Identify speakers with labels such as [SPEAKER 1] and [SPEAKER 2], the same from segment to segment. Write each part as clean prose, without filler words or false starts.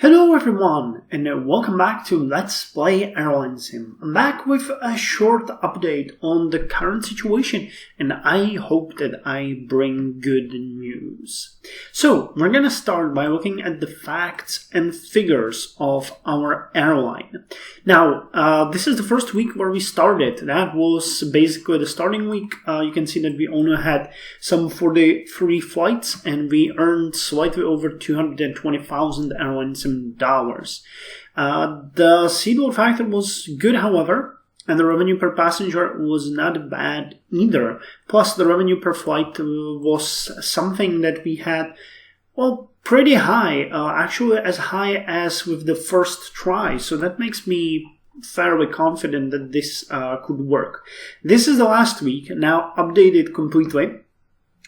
[SPEAKER 1] Hello everyone, and welcome back to Let's Play Airlinesim. I'm back with a short update on the current situation, and I hope that I bring good news. So, we're gonna start by looking at the facts and figures of our airline. Now, this is the first week where we started. That was basically the starting week. You can see that we only had some 43 flights, and we earned slightly over 220,000 Airlinesim dollars. The seat load factor was good, however, and the revenue per passenger was not bad either. Plus, the revenue per flight was something that we had, well, pretty high, actually as high as with the first try. So that makes me fairly confident that this could work. This is the last week, now updated completely.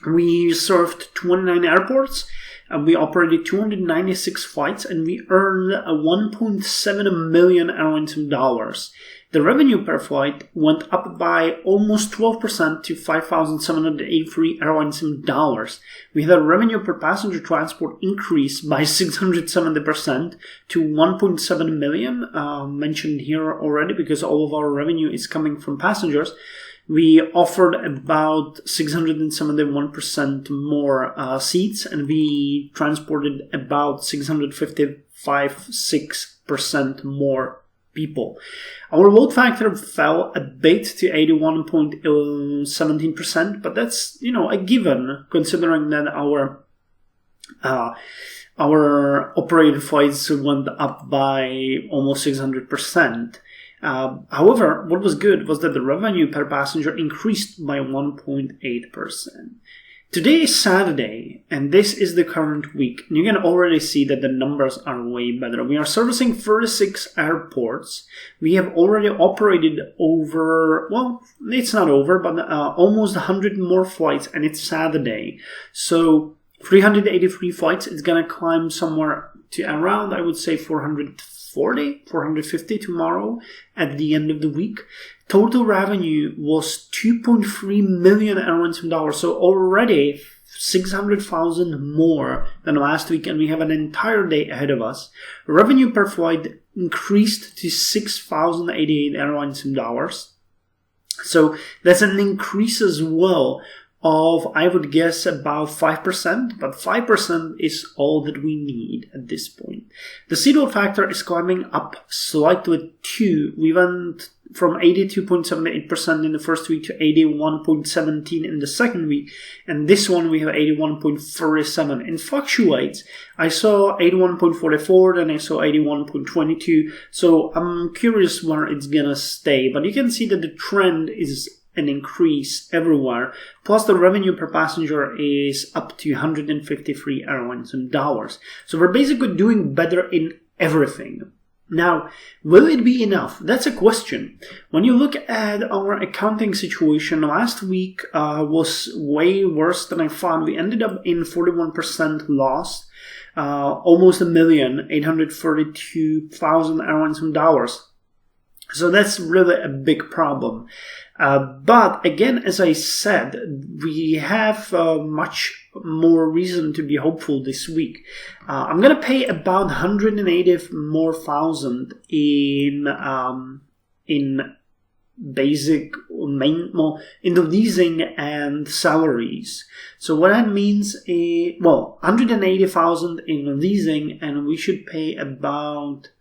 [SPEAKER 1] We served 29 airports. We operated 296 flights, and we earned 1.7 million Airlinesim dollars. The revenue per flight went up by almost 12% to 5,783 Airlinesim dollars. We had a revenue per passenger transport increase by 670% to 1.7 million, mentioned here already because all of our revenue is coming from passengers. We offered about 671% more seats, and we transported about 655-6% more people. Our load factor fell a bit to 81.17%, but that's, a given considering that our operated flights went up by almost 600%. However, what was good was that the revenue per passenger increased by 1.8%. Today is Saturday, and this is the current week. And you can already see that the numbers are way better. We are servicing 36 airports. We have already operated over, well, it's not over, but almost 100 more flights, and it's Saturday. So 383 flights, it's going to climb somewhere to around, I would say, 450 tomorrow at the end of the week. Total revenue was 2.3 million Airlinesim dollars, so already 600,000 more than last week, and we have an entire day ahead of us. Revenue per flight increased to 6,088 Airlinesim dollars, so that's an increase as well of, I would guess, about 5%, but 5% is all that we need at this point. The seat load factor is climbing up slightly too. We went from 82.78% in the first week to 81.17% in the second week, and this one we have 81.37%. It fluctuates. I saw 81.44, then I saw 81.22, so I'm curious where it's gonna stay, but you can see that the trend is an increase everywhere. Plus, the revenue per passenger is up to 153 Airlinesim dollars. So we're basically doing better in everything. Now, will it be enough? That's a question. When you look at our accounting situation, last week was way worse than I thought. We ended up in 41% loss, almost 1,832,000 Airlinesim dollars. So that's really a big problem. But again, as I said, we have much more reason to be hopeful this week. I'm going to pay about 180 more thousand in basic in the leasing and salaries. So what that means is, 180,000 in leasing, and we should pay about,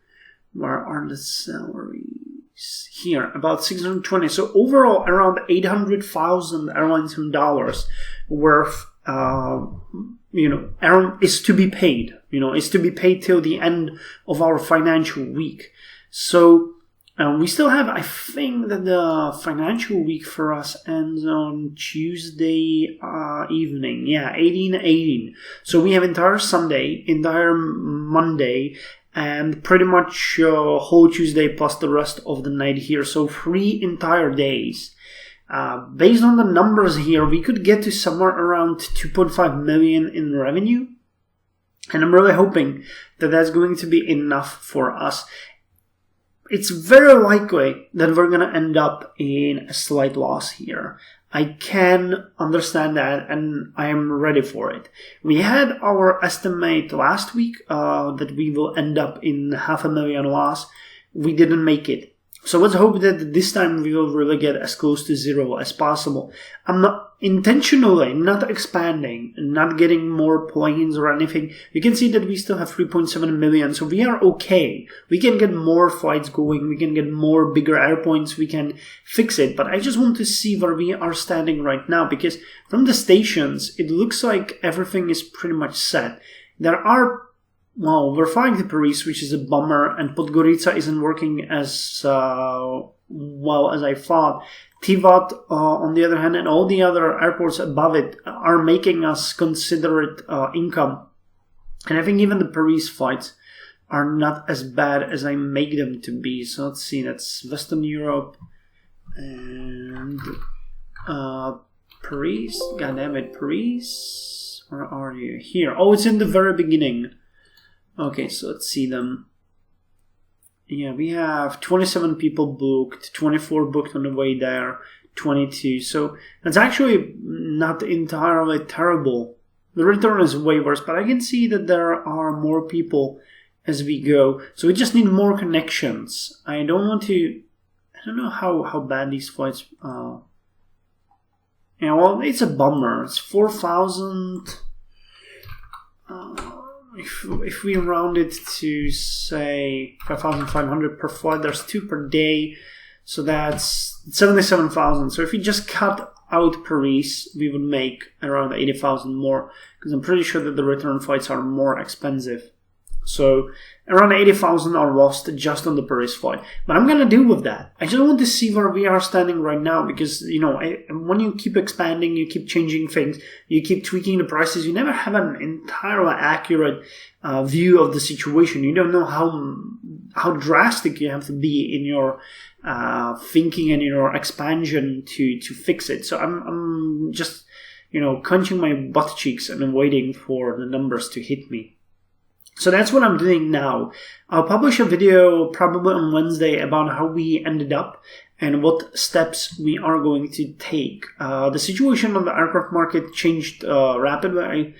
[SPEAKER 1] where are the salaries? Here, about 620. So overall, around 800,000 Airlinesim dollars worth, is to be paid. Is to be paid till the end of our financial week. So we still have, I think that the financial week for us ends on Tuesday evening. Yeah, 18. So we have entire Sunday, entire Monday, and pretty much whole Tuesday plus the rest of the night here. So 3 entire days. Based on the numbers here, we could get to somewhere around 2.5 million in revenue. And I'm really hoping that that's going to be enough for us. It's very likely that we're going to end up in a slight loss here. I can understand that, and I am ready for it. We had our estimate last week that we will end up in 500,000 loss. We didn't make it. So let's hope that this time we will really get as close to zero as possible. I'm not intentionally not expanding, not getting more planes or anything. You can see that we still have 3.7 million, so we are okay. We can get more flights going, we can get more bigger airpoints, we can fix it. But I just want to see where we are standing right now, because from the stations, it looks like everything is pretty much set. There are Well, we're flying to Paris, which is a bummer, and Podgorica isn't working as well as I thought. Tivat, on the other hand, and all the other airports above it are making us consider it income. And I think even the Paris flights are not as bad as I make them to be. So let's see, that's Western Europe and Paris. God damn it, Paris. Where are you? Here. Oh, it's in the very beginning. Okay, so let's see them. Yeah, we have 27 people booked, 24 booked on the way there, 22. So that's actually not entirely terrible. The return is way worse, but I can see that there are more people as we go. So we just need more connections. I don't know how bad these flights are. Yeah, well, it's a bummer. It's 4,000. If we round it to, say, 5,500 per flight, there's 2 per day, so that's 77,000. So if we just cut out Paris, we would make around 80,000 more, because I'm pretty sure that the return flights are more expensive. So around 80,000 are lost just on the Paris flight. But I'm going to deal with that. I just want to see where we are standing right now, because, when you keep expanding, you keep changing things, you keep tweaking the prices, you never have an entirely accurate view of the situation. You don't know how drastic you have to be in your thinking and in your expansion to fix it. So I'm just, clenching my butt cheeks and waiting for the numbers to hit me. So that's what I'm doing now. I'll publish a video probably on Wednesday about how we ended up and what steps we are going to take. The situation on the aircraft market changed rapidly.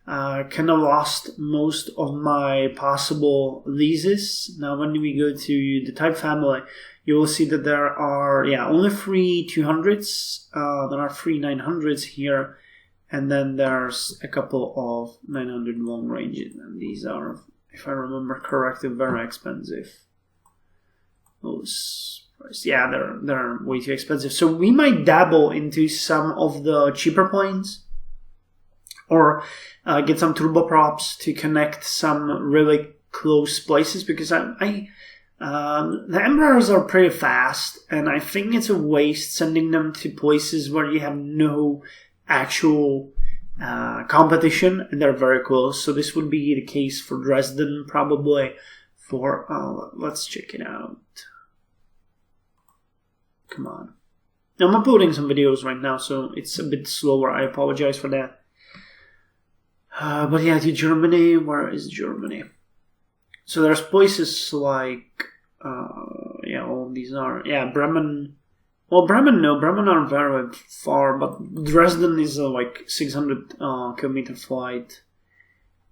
[SPEAKER 1] I kind of lost most of my possible leases. Now when we go to the type family, you will see that there are only 3 200s. There are 3 900s here. And then there's a couple of 900 long ranges, and these are, if I remember correctly, very expensive. They're way too expensive. So we might dabble into some of the cheaper planes, or get some turboprops to connect some really close places, because the Embraers are pretty fast, and I think it's a waste sending them to places where you have no actual competition, and they're very close. So this would be the case for Dresden, probably. Let's check it out. Come on. I'm uploading some videos right now, so it's a bit slower. I apologize for that. But yeah, to Germany. Where is Germany? So there's places like all these are Bremen. Well, Bremen are very far, but Dresden is a 600 kilometer flight.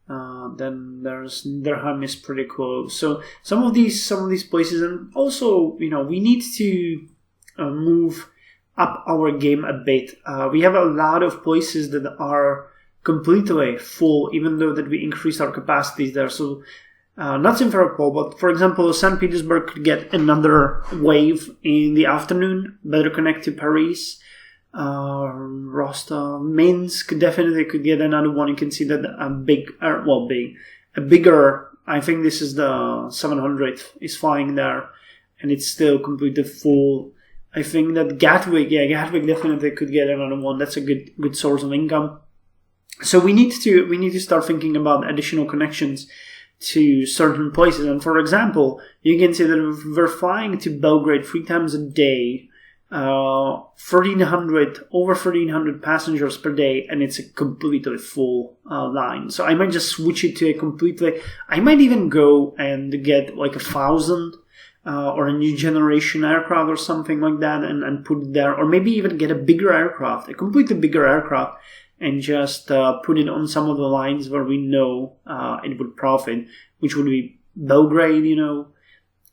[SPEAKER 1] Then there's Niederheim is pretty close. So some of these places, and also we need to move up our game a bit. We have a lot of places that are completely full, even though that we increased our capacities there. So not Simferopol, but for example, St. Petersburg could get another wave in the afternoon, better connect to Paris. Rostov, Minsk definitely could get another one. You can see that a bigger, I think this is the 700 is flying there, and it's still completely full. I think that Gatwick definitely could get another one. That's a good source of income. So we need to start thinking about additional connections to certain places. And for example, you can see that we're flying to Belgrade 3 times a day, over 1,300 passengers per day, and it's a completely full line. So I might just switch it to I might even go and get 1,000 or a new generation aircraft or something like that, and put it there, or maybe even get a bigger aircraft, a completely bigger aircraft, and just put it on some of the lines where we know it would profit, which would be Belgrade,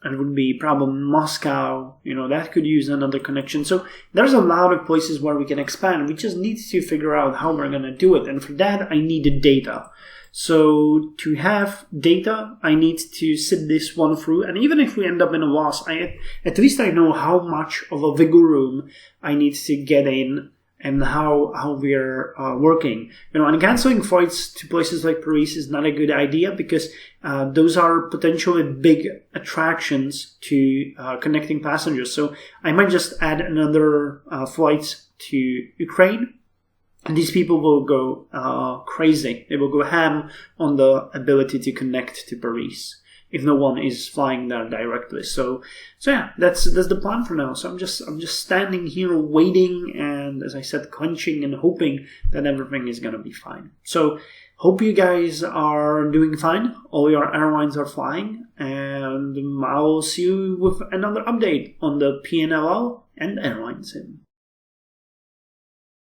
[SPEAKER 1] and it would be probably Moscow, that could use another connection. So there's a lot of places where we can expand. We just need to figure out how we're going to do it. And for that, I need data. So to have data, I need to sit this one through. And even if we end up in a loss, at least I know how much of a wiggle room I need to get in and how we're working. And canceling flights to places like Paris is not a good idea, because those are potentially big attractions to connecting passengers. So I might just add another flight to Ukraine, and these people will go crazy. They will go ham on the ability to connect to Paris if no one is flying there directly. So yeah, that's the plan for now. So I'm just standing here waiting, and as I said, clenching and hoping that everything is gonna be fine. So hope you guys are doing fine. All your airlines are flying, and I'll see you with another update on the PNLL and Airlinesim.